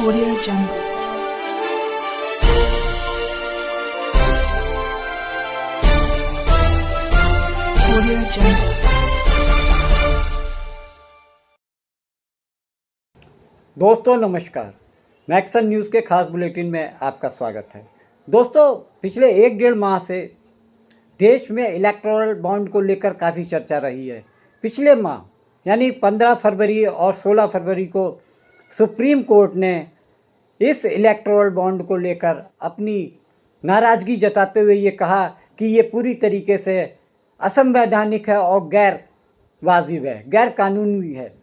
Audio Jungle. Audio Jungle. दोस्तों नमस्कार, Maxon news के खास बुलेटिन में आपका स्वागत है। दोस्तों पिछले 1-1.5 माह से देश में इलेक्टोरल बॉन्ड को लेकर काफ़ी चर्चा रही है। पिछले माह यानी 15 फरवरी और 16 फरवरी को सुप्रीम कोर्ट ने इस इलेक्टोरल बॉन्ड को लेकर अपनी नाराज़गी जताते हुए ये कहा कि ये पूरी तरीके से असंवैधानिक है और गैर वाजिब है, गैर कानूनी है।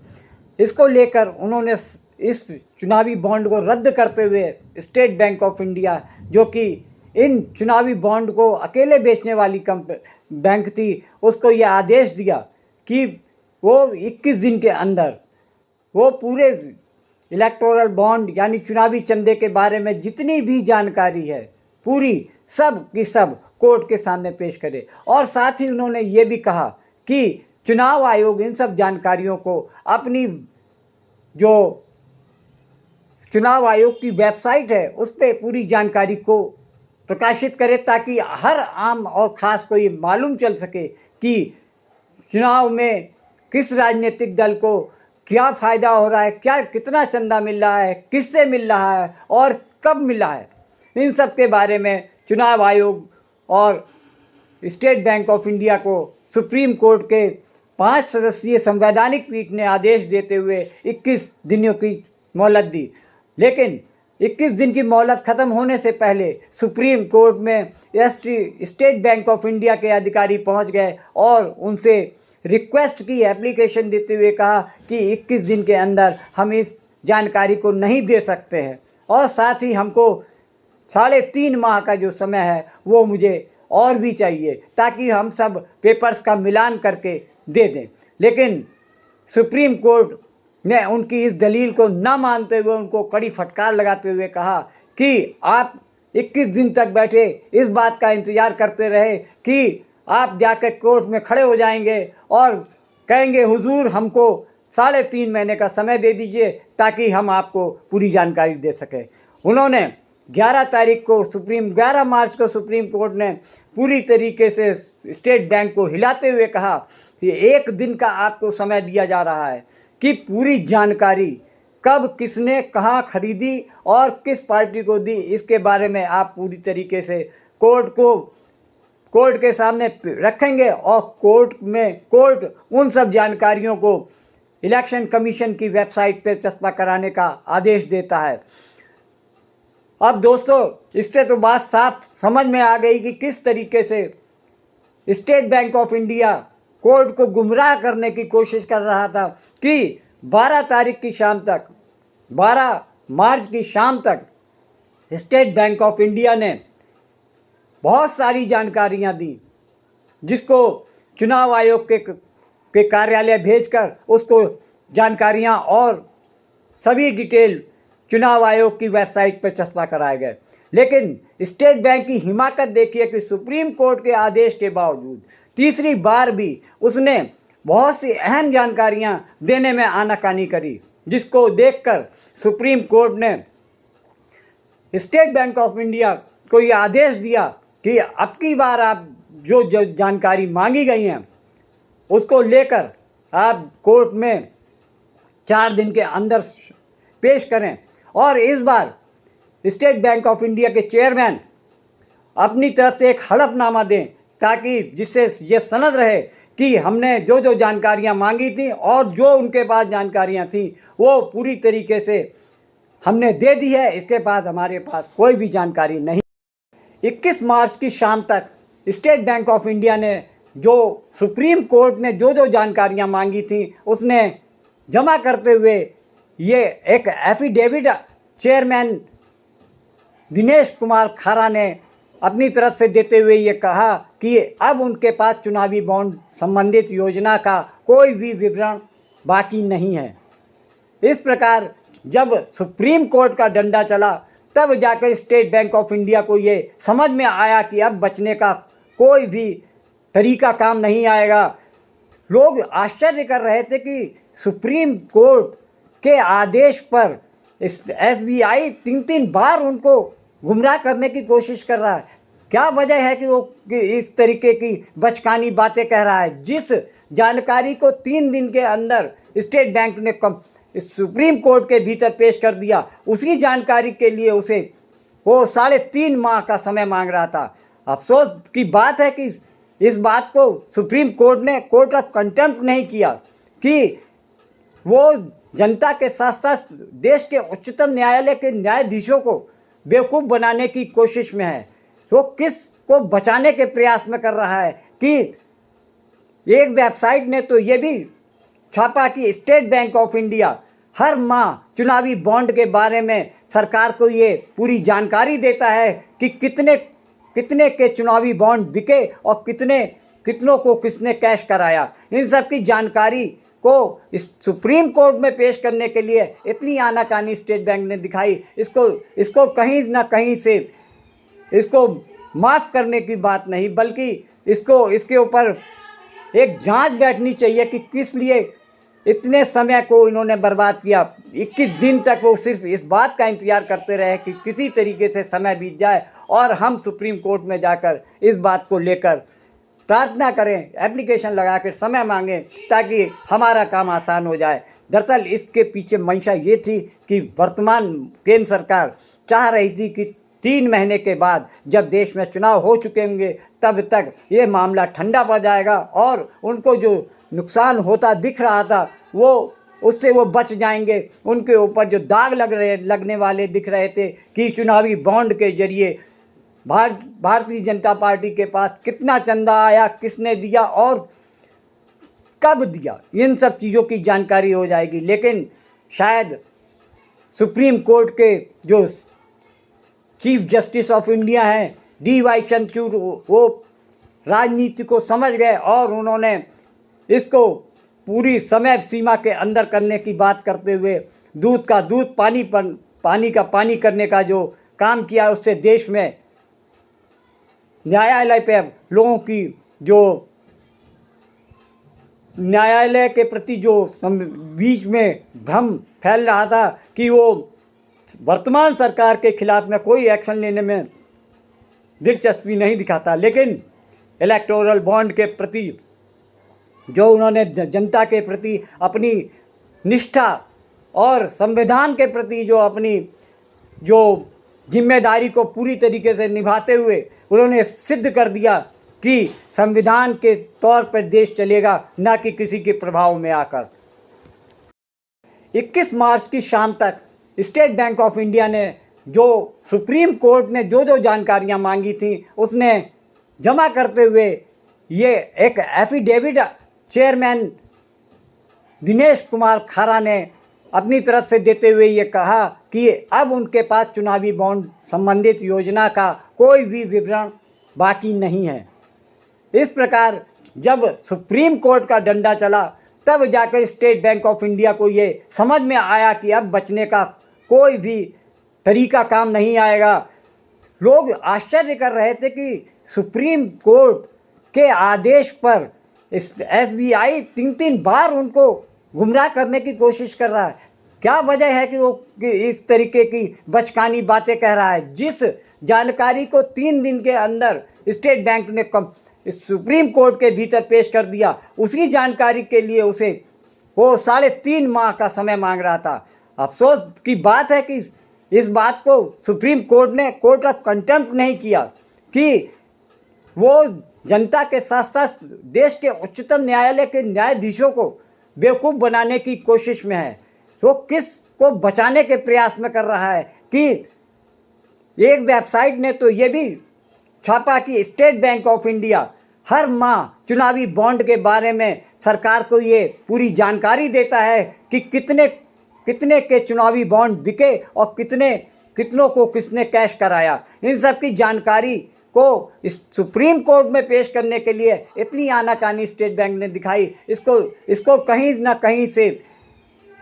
इसको लेकर उन्होंने इस चुनावी बॉन्ड को रद्द करते हुए स्टेट बैंक ऑफ इंडिया, जो कि इन चुनावी बॉन्ड को अकेले बेचने वाली बैंक थी, उसको यह आदेश दिया कि वो 21 दिन के अंदर वो पूरे इलेक्टोरल बॉन्ड यानी चुनावी चंदे के बारे में जितनी भी जानकारी है पूरी सब की सब कोर्ट के सामने पेश करे। और साथ ही उन्होंने ये भी कहा कि चुनाव आयोग इन सब जानकारियों को अपनी जो चुनाव आयोग की वेबसाइट है उस पर पूरी जानकारी को प्रकाशित करे, ताकि हर आम और ख़ास को ये मालूम चल सके कि चुनाव में किस राजनीतिक दल को क्या फ़ायदा हो रहा है, क्या कितना चंदा मिल रहा है, किससे मिल रहा है और कब मिला है। इन सब के बारे में चुनाव आयोग और स्टेट बैंक ऑफ इंडिया को सुप्रीम कोर्ट के 5 सदस्यीय संवैधानिक पीठ ने आदेश देते हुए 21 दिनों की मोहलत दी। लेकिन 21 दिन की मोहलत ख़त्म होने से पहले सुप्रीम कोर्ट में स्टेट बैंक ऑफ इंडिया के अधिकारी पहुंच गए और उनसे रिक्वेस्ट की, एप्लीकेशन देते हुए कहा कि 21 दिन के अंदर हम इस जानकारी को नहीं दे सकते हैं और साथ ही हमको 3.5 माह का जो समय है वो मुझे और भी चाहिए, ताकि हम सब पेपर्स का मिलान करके दे दें। लेकिन सुप्रीम कोर्ट ने उनकी इस दलील को न मानते हुए उनको कड़ी फटकार लगाते हुए कहा कि आप 21 दिन तक बैठे इस बात का इंतज़ार करते रहे कि आप जाकर कोर्ट में खड़े हो जाएंगे और कहेंगे हुजूर हमको 3.5 महीने का समय दे दीजिए ताकि हम आपको पूरी जानकारी दे सकें। उन्होंने 11 मार्च को सुप्रीम कोर्ट ने पूरी तरीके से स्टेट बैंक को हिलाते हुए कहा कि 1 दिन का आपको समय दिया जा रहा है कि पूरी जानकारी कब किसने कहाँ खरीदी और किस पार्टी को दी, इसके बारे में आप पूरी तरीके से कोर्ट के सामने रखेंगे और कोर्ट उन सब जानकारियों को इलेक्शन कमीशन की वेबसाइट पर चस्पा कराने का आदेश देता है। अब दोस्तों इससे तो बात साफ समझ में आ गई कि किस तरीके से state bank of India court को गुमराह करने की कोशिश कर रहा था कि 12 मार्च की शाम तक स्टेट बैंक ऑफ इंडिया ने बहुत सारी जानकारियां दी, जिसको चुनाव आयोग के कार्यालय भेजकर उसको जानकारियां और सभी डिटेल चुनाव आयोग की वेबसाइट पर चस्पा कराए गए। लेकिन स्टेट बैंक की हिमाकत देखिए कि सुप्रीम कोर्ट के आदेश के बावजूद तीसरी बार भी उसने बहुत सी अहम जानकारियां देने में आनाकानी करी, जिसको देखकर सुप्रीम कोर्ट ने स्टेट बैंक ऑफ इंडिया को ये आदेश दिया कि अब की बार आप जो जानकारी मांगी गई हैं उसको लेकर आप कोर्ट में 4 दिन के अंदर पेश करें। और इस बार स्टेट बैंक ऑफ इंडिया के चेयरमैन अपनी तरफ से एक हलफनामा दें, ताकि जिससे ये सनद रहे कि हमने जो जानकारियां मांगी थी और जो उनके पास जानकारियां थी वो पूरी तरीके से हमने दे दी है, इसके बाद हमारे पास कोई भी जानकारी नहीं। 21 मार्च की शाम तक स्टेट बैंक ऑफ इंडिया ने जो सुप्रीम कोर्ट ने जो जानकारियां मांगी थी उसने जमा करते हुए ये एक एफिडेविट चेयरमैन दिनेश कुमार खारा ने अपनी तरफ से देते हुए ये कहा कि अब उनके पास चुनावी बॉन्ड संबंधित योजना का कोई भी विवरण बाकी नहीं है। इस प्रकार जब सुप्रीम कोर्ट का डंडा चला तब जाकर स्टेट बैंक ऑफ इंडिया को ये समझ में आया कि अब बचने का कोई भी तरीका काम नहीं आएगा। लोग आश्चर्य कर रहे थे कि सुप्रीम कोर्ट के आदेश पर SBI 3-3 बार उनको गुमराह करने की कोशिश कर रहा है। क्या वजह है कि वो कि इस तरीके की बचकानी बातें कह रहा है? जिस जानकारी को 3 दिन के अंदर स्टेट बैंक ने सुप्रीम कोर्ट के भीतर पेश कर दिया, उसी जानकारी के लिए उसे वो 3.5 माह का समय मांग रहा था। अफसोस की बात है कि इस बात को सुप्रीम कोर्ट ने कोर्ट ऑफ कंटेम्प्ट नहीं किया कि वो जनता के साथ साथ देश के उच्चतम न्यायालय के न्यायाधीशों को बेवकूफ़ बनाने की कोशिश में है। वो किस को बचाने के प्रयास में कर रहा है कि एक वेबसाइट ने तो ये भी छापा कि स्टेट बैंक ऑफ इंडिया हर माह चुनावी बॉन्ड के बारे में सरकार को ये पूरी जानकारी देता है कि कितने के चुनावी बॉन्ड बिके और कितनों को किसने कैश कराया। इन सब की जानकारी को इस सुप्रीम कोर्ट में पेश करने के लिए इतनी आनाकानी स्टेट बैंक ने दिखाई। इसको कहीं ना कहीं से इसको माफ़ करने की बात नहीं, बल्कि इसके ऊपर एक जांच बैठनी चाहिए कि किस लिए इतने समय को इन्होंने बर्बाद किया। 21 दिन तक वो सिर्फ इस बात का इंतज़ार करते रहे कि किसी तरीके से समय बीत जाए और हम सुप्रीम कोर्ट में जाकर इस बात को लेकर प्रार्थना करें, एप्लीकेशन लगा कर समय मांगें ताकि हमारा काम आसान हो जाए। दरअसल इसके पीछे मंशा ये थी कि वर्तमान केंद्र सरकार चाह रही थी कि 3 महीने के बाद जब देश में चुनाव हो चुके होंगे तब तक ये मामला ठंडा पड़ जाएगा और उनको जो नुकसान होता दिख रहा था उससे वो बच जाएंगे। उनके ऊपर जो दाग लगने वाले दिख रहे थे कि चुनावी बॉन्ड के जरिए भारतीय जनता पार्टी के पास कितना चंदा आया, किसने दिया और कब दिया, इन सब चीज़ों की जानकारी हो जाएगी। लेकिन शायद सुप्रीम कोर्ट के जो चीफ जस्टिस ऑफ इंडिया हैं DY चंद्रचूड़, वो राजनीति को समझ गए और उन्होंने इसको पूरी समय सीमा के अंदर करने की बात करते हुए दूध का दूध पानी का पानी करने का जो काम किया, उससे देश में न्यायालय पे लोगों की जो न्यायालय के प्रति जो बीच में भ्रम फैल रहा था कि वो वर्तमान सरकार के खिलाफ में कोई एक्शन लेने में दिलचस्पी नहीं दिखाता, लेकिन इलेक्टोरल बॉन्ड के प्रति जो उन्होंने जनता के प्रति अपनी निष्ठा और संविधान के प्रति जो अपनी जो जिम्मेदारी को पूरी तरीके से निभाते हुए उन्होंने सिद्ध कर दिया कि संविधान के तौर पर देश चलेगा, न कि किसी के प्रभाव में आकर। 21 मार्च की शाम तक स्टेट बैंक ऑफ इंडिया ने जो सुप्रीम कोर्ट ने जो जानकारियां मांगी थी उसने जमा करते हुए ये एक एफिडेविट चेयरमैन दिनेश कुमार खारा ने अपनी तरफ से देते हुए ये कहा कि अब उनके पास चुनावी बॉन्ड संबंधित योजना का कोई भी विवरण बाकी नहीं है। इस प्रकार जब सुप्रीम कोर्ट का डंडा चला तब जाकर स्टेट बैंक ऑफ इंडिया को ये समझ में आया कि अब बचने का कोई भी तरीका काम नहीं आएगा। लोग आश्चर्य कर रहे थे कि सुप्रीम कोर्ट के आदेश पर SBI 3-3 बार उनको गुमराह करने की कोशिश कर रहा है। क्या वजह है कि वो इस तरीके की बचकानी बातें कह रहा है? जिस जानकारी को 3 दिन के अंदर स्टेट बैंक ने सुप्रीम कोर्ट के भीतर पेश कर दिया, उसी जानकारी के लिए उसे वो 3.5 माह का समय मांग रहा था। अफसोस की बात है कि इस बात को सुप्रीम कोर्ट ने कोर्ट ऑफ कंटेम्प्ट नहीं किया कि वो जनता के साथ साथ देश के उच्चतम न्यायालय के न्यायाधीशों को बेवकूफ़ बनाने की कोशिश में है। वो किस को बचाने के प्रयास में कर रहा है कि एक वेबसाइट ने तो ये भी छापा कि स्टेट बैंक ऑफ इंडिया हर माह चुनावी बॉन्ड के बारे में सरकार को ये पूरी जानकारी देता है कि कितने के चुनावी बॉन्ड बिके और कितनों को किसने कैश कराया। इन सब की जानकारी को इस सुप्रीम कोर्ट में पेश करने के लिए इतनी आनाकानी स्टेट बैंक ने दिखाई। इसको कहीं ना कहीं से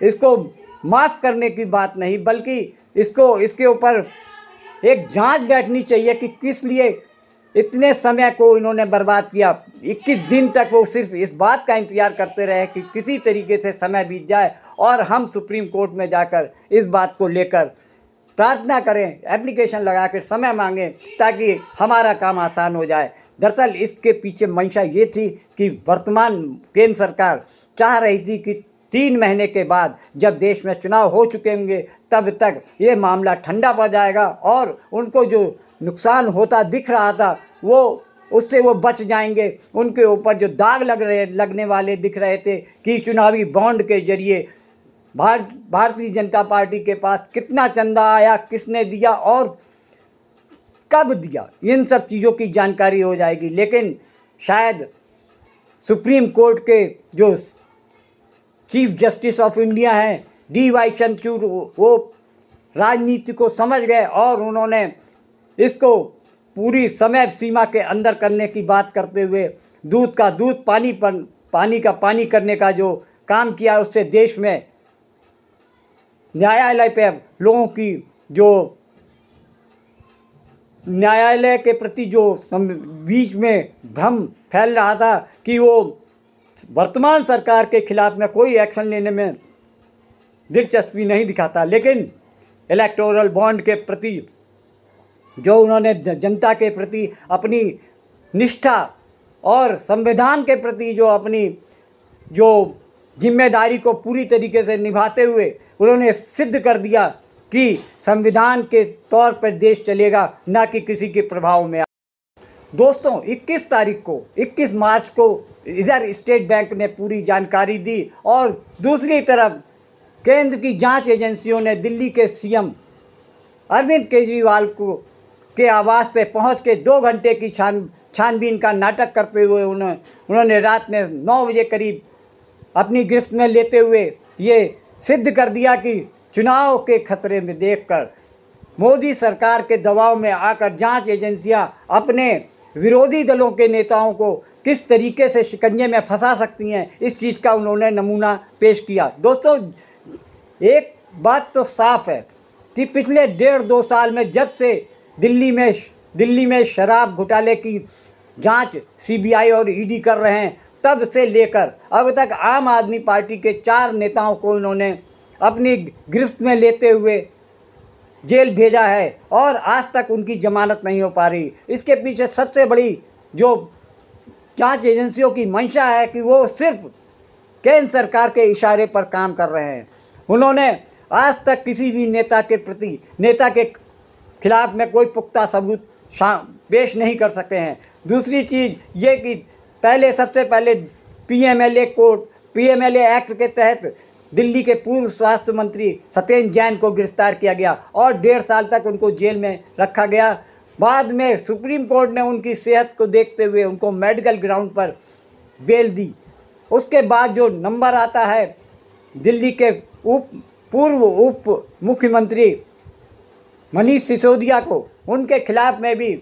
इसको माफ़ करने की बात नहीं, बल्कि इसके ऊपर एक जांच बैठनी चाहिए कि किस लिए इतने समय को इन्होंने बर्बाद किया। 21 दिन तक वो सिर्फ इस बात का इंतज़ार करते रहे कि किसी तरीके से समय बीत जाए और हम सुप्रीम कोर्ट में जाकर इस बात को लेकर प्रार्थना करें, एप्लीकेशन लगा कर समय मांगें ताकि हमारा काम आसान हो जाए। दरअसल इसके पीछे मंशा ये थी कि वर्तमान केंद्र सरकार चाह रही थी कि 3 महीने के बाद जब देश में चुनाव हो चुके होंगे तब तक ये मामला ठंडा पड़ जाएगा और उनको जो नुकसान होता दिख रहा था वो उससे वो बच जाएंगे। उनके ऊपर जो दाग लगने वाले दिख रहे थे कि चुनावी बॉन्ड के जरिए भारतीय जनता पार्टी के पास कितना चंदा आया, किसने दिया और कब दिया, इन सब चीज़ों की जानकारी हो जाएगी। लेकिन शायद सुप्रीम कोर्ट के जो चीफ जस्टिस ऑफ इंडिया हैं DY चंद्रचूड़, वो राजनीति को समझ गए और उन्होंने इसको पूरी समय सीमा के अंदर करने की बात करते हुए दूध का दूध, पानी का पानी करने का जो काम किया, उससे देश में न्यायालय पे लोगों की जो न्यायालय के प्रति जो बीच में भ्रम फैल रहा था कि वो वर्तमान सरकार के खिलाफ में कोई एक्शन लेने में दिलचस्पी नहीं दिखाता, लेकिन इलेक्टोरल बॉन्ड के प्रति जो उन्होंने जनता के प्रति अपनी निष्ठा और संविधान के प्रति जो अपनी जो जिम्मेदारी को पूरी तरीके से निभाते हुए उन्होंने सिद्ध कर दिया कि संविधान के तौर पर देश चलेगा, ना कि किसी के प्रभाव में। दोस्तों 21 मार्च को इधर स्टेट बैंक ने पूरी जानकारी दी और दूसरी तरफ केंद्र की जांच एजेंसियों ने दिल्ली के CM अरविंद केजरीवाल के आवास पे पहुंच के 2 घंटे की छानबीन का नाटक करते हुए उन्होंने रात में 9 बजे करीब अपनी गिरफ्त में लेते हुए ये सिद्ध कर दिया कि चुनाव के खतरे में देखकर मोदी सरकार के दबाव में आकर जांच एजेंसियां अपने विरोधी दलों के नेताओं को किस तरीके से शिकंजे में फंसा सकती हैं, इस चीज़ का उन्होंने नमूना पेश किया। दोस्तों एक बात तो साफ है कि पिछले 1.5-2 साल में जब से दिल्ली में शराब घोटाले की जांच CBI और ED कर रहे हैं, तब से लेकर अब तक आम आदमी पार्टी के 4 नेताओं को इन्होंने अपनी गिरफ्त में लेते हुए जेल भेजा है और आज तक उनकी जमानत नहीं हो पा रही। इसके पीछे सबसे बड़ी जो जांच एजेंसियों की मंशा है कि वो सिर्फ केंद्र सरकार के इशारे पर काम कर रहे हैं। उन्होंने आज तक किसी भी नेता के खिलाफ में कोई पुख्ता सबूत पेश नहीं कर सके हैं। दूसरी चीज़ ये कि सबसे पहले PMLA एक्ट के तहत दिल्ली के पूर्व स्वास्थ्य मंत्री सत्येंद्र जैन को गिरफ्तार किया गया और 1.5 साल तक उनको जेल में रखा गया। बाद में सुप्रीम कोर्ट ने उनकी सेहत को देखते हुए उनको मेडिकल ग्राउंड पर बेल दी। उसके बाद जो नंबर आता है दिल्ली के पूर्व उप मुख्यमंत्री मनीष सिसोदिया को, उनके खिलाफ में भी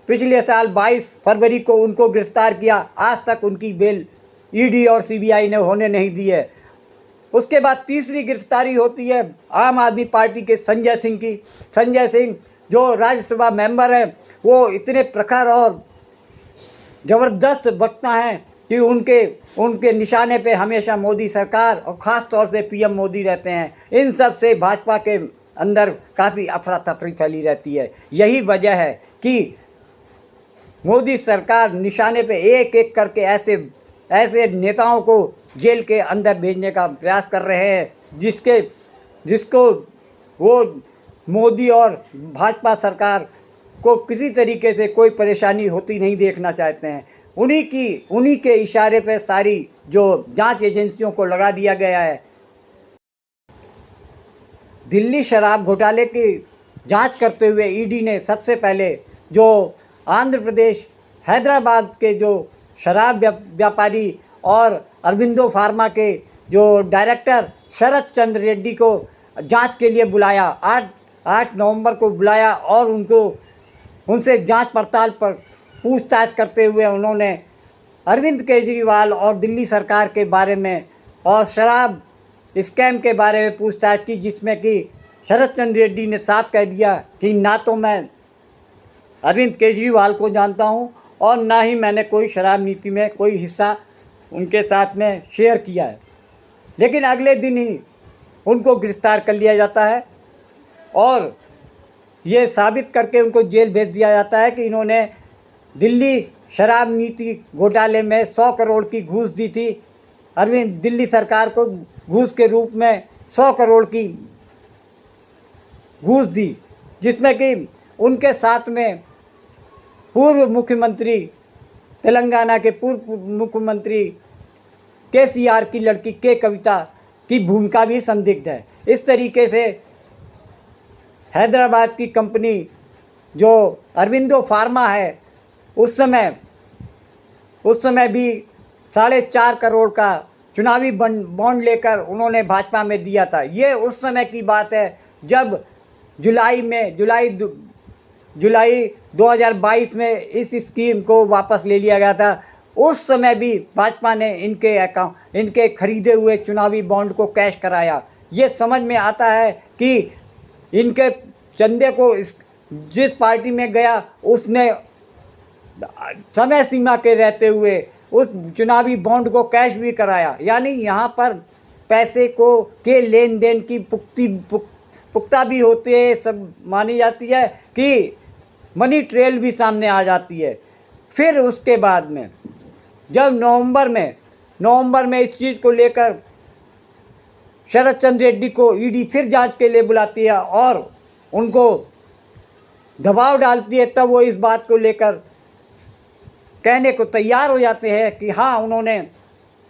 पिछले साल 22 फरवरी को उनको गिरफ्तार किया। आज तक उनकी बेल ED और CBI ने होने नहीं दी है। उसके बाद तीसरी गिरफ्तारी होती है आम आदमी पार्टी के संजय सिंह जो राज्यसभा मेंबर हैं, वो इतने प्रखर और ज़बरदस्त वक्ता हैं कि उनके निशाने पे हमेशा मोदी सरकार और ख़ास तौर से PM मोदी रहते हैं। इन सब से भाजपा के अंदर काफ़ी अफरा तफरी फैली रहती है। यही वजह है कि मोदी सरकार निशाने पे एक एक करके ऐसे नेताओं को जेल के अंदर भेजने का प्रयास कर रहे हैं जिसको वो मोदी और भाजपा सरकार को किसी तरीके से कोई परेशानी होती नहीं देखना चाहते हैं। उन्हीं के इशारे पे सारी जो जांच एजेंसियों को लगा दिया गया है। दिल्ली शराब घोटाले की जांच करते हुए ED ने सबसे पहले जो आंध्र प्रदेश हैदराबाद के जो शराब व्यापारी और अरबिंदो फार्मा के जो डायरेक्टर शरद चंद्र रेड्डी को जांच के लिए बुलाया। 8 नवंबर को बुलाया और उनसे जांच पड़ताल पर पूछताछ करते हुए उन्होंने अरविंद केजरीवाल और दिल्ली सरकार के बारे में और शराब स्कैम के बारे में पूछताछ की, जिसमें कि शरद चंद्र रेड्डी ने साफ कह दिया कि ना तो मैं अरविंद केजरीवाल को जानता हूँ और ना ही मैंने कोई शराब नीति में कोई हिस्सा उनके साथ में शेयर किया है। लेकिन अगले दिन ही उनको गिरफ्तार कर लिया जाता है और ये साबित करके उनको जेल भेज दिया जाता है कि इन्होंने दिल्ली शराब नीति घोटाले में 100 करोड़ की घूस दी थी। अरविंद दिल्ली सरकार को घूस के रूप में 100 करोड़ की घूस दी, जिसमें कि उनके साथ में पूर्व मुख्यमंत्री तेलंगाना के पूर्व मुख्यमंत्री केसीआर की लड़की के कविता की भूमिका भी संदिग्ध है। इस तरीके से हैदराबाद की कंपनी जो अरविंदो फार्मा है उस समय भी 4.5 करोड़ का चुनावी बॉन्ड लेकर उन्होंने भाजपा में दिया था। ये उस समय की बात है जब जुलाई 2022 में इस स्कीम को वापस ले लिया गया था। उस समय भी भाजपा ने इनके खरीदे हुए चुनावी बॉन्ड को कैश कराया। ये समझ में आता है कि इनके चंदे को जिस पार्टी में गया उसने समय सीमा के रहते हुए उस चुनावी बॉन्ड को कैश भी कराया। यानी यहाँ पर पैसे के लेन देन की पुख्ता भी होती है, सब मानी जाती है कि मनी ट्रेल भी सामने आ जाती है। फिर उसके बाद में जब नवंबर में इस चीज़ को लेकर शरद चंद्र रेड्डी को ईडी फिर जांच के लिए बुलाती है और उनको दबाव डालती है, तब वो इस बात को लेकर कहने को तैयार हो जाते हैं कि हाँ, उन्होंने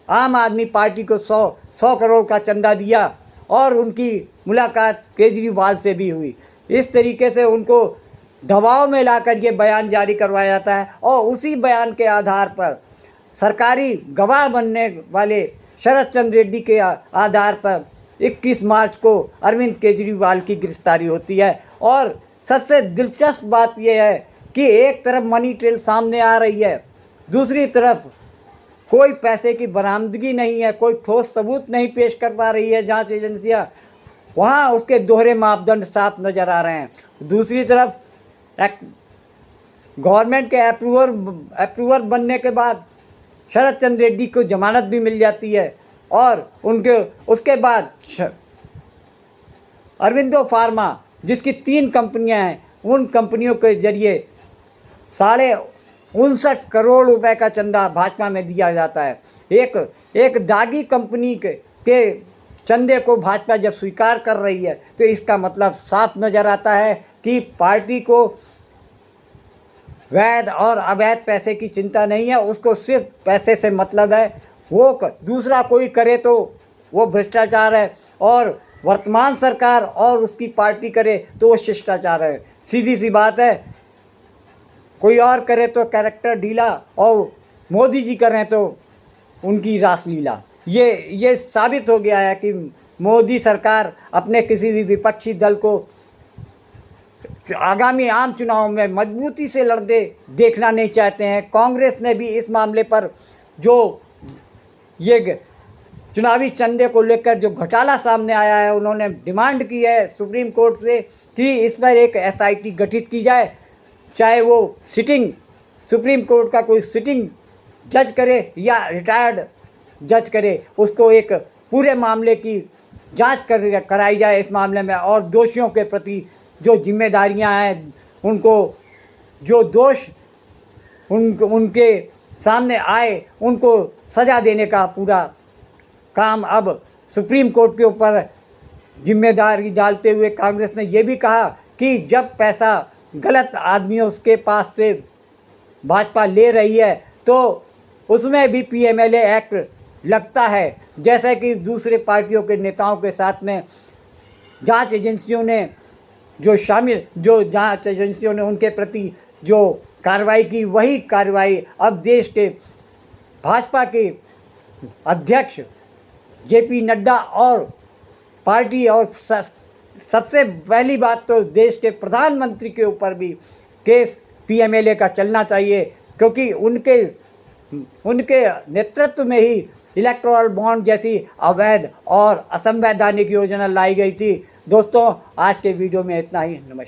आम आदमी पार्टी को 100 करोड़ का चंदा दिया और उनकी मुलाकात केजरीवाल से भी हुई। इस तरीके से उनको दबाव में लाकर ये बयान जारी करवाया जाता है और उसी बयान के आधार पर सरकारी गवाह बनने वाले शरद चंद्र रेड्डी के आधार पर 21 मार्च को अरविंद केजरीवाल की गिरफ्तारी होती है। और सबसे दिलचस्प बात यह है कि एक तरफ मनी ट्रेल सामने आ रही है, दूसरी तरफ कोई पैसे की बरामदगी नहीं है, कोई ठोस सबूत नहीं पेश कर पा रही है जांच एजेंसियां। वहाँ उसके दोहरे मापदंड साफ नज़र आ रहे हैं। दूसरी तरफ गवर्नमेंट के अप्रूवर बनने के बाद शरद चंद्र रेड्डी को जमानत भी मिल जाती है और उसके बाद अरविंदो फार्मा जिसकी 3 कंपनियां हैं, उन कंपनियों के जरिए 59.5 करोड़ रुपए का चंदा भाजपा में दिया जाता है। एक दागी कंपनी के चंदे को भाजपा जब स्वीकार कर रही है तो इसका मतलब साफ नज़र आता है कि पार्टी को वैध और अवैध पैसे की चिंता नहीं है, उसको सिर्फ पैसे से मतलब है। वो दूसरा कोई करे तो वो भ्रष्टाचार है और वर्तमान सरकार और उसकी पार्टी करे तो वो शिष्टाचार है। सीधी सी बात है, कोई और करे तो कैरेक्टर ढीला और मोदी जी करें तो उनकी रासलीला। ये साबित हो गया है कि मोदी सरकार अपने किसी भी विपक्षी दल को आगामी आम चुनाव में मजबूती से लड़ते देखना नहीं चाहते हैं। कांग्रेस ने भी इस मामले पर जो ये चुनावी चंदे को लेकर जो घोटाला सामने आया है, उन्होंने डिमांड की है सुप्रीम कोर्ट से कि इस पर एक एसआईटी गठित की जाए, चाहे वो सुप्रीम कोर्ट का कोई सिटिंग जज करे या रिटायर्ड जज करे, उसको एक पूरे मामले की जांच कराई जाए इस मामले में और दोषियों के प्रति जो जिम्मेदारियां हैं, उनको जो दोष उनके सामने आए उनको सज़ा देने का पूरा काम अब सुप्रीम कोर्ट के ऊपर जिम्मेदारी डालते हुए कांग्रेस ने यह भी कहा कि जब पैसा गलत आदमियों के पास से भाजपा ले रही है तो उसमें भी पीएमएलए एक्ट लगता है। जैसे कि दूसरे पार्टियों के नेताओं के साथ में जांच एजेंसियों ने उनके प्रति जो कार्रवाई की, वही कार्रवाई अब देश के भाजपा के अध्यक्ष जेपी नड्डा और पार्टी और सबसे पहली बात तो देश के प्रधानमंत्री के ऊपर भी केस पीएमएलए का चलना चाहिए, क्योंकि उनके नेतृत्व में ही इलेक्टोरल बॉन्ड जैसी अवैध और असंवैधानिक योजना लाई गई थी। दोस्तों, आज के वीडियो में इतना ही। नमस्कार।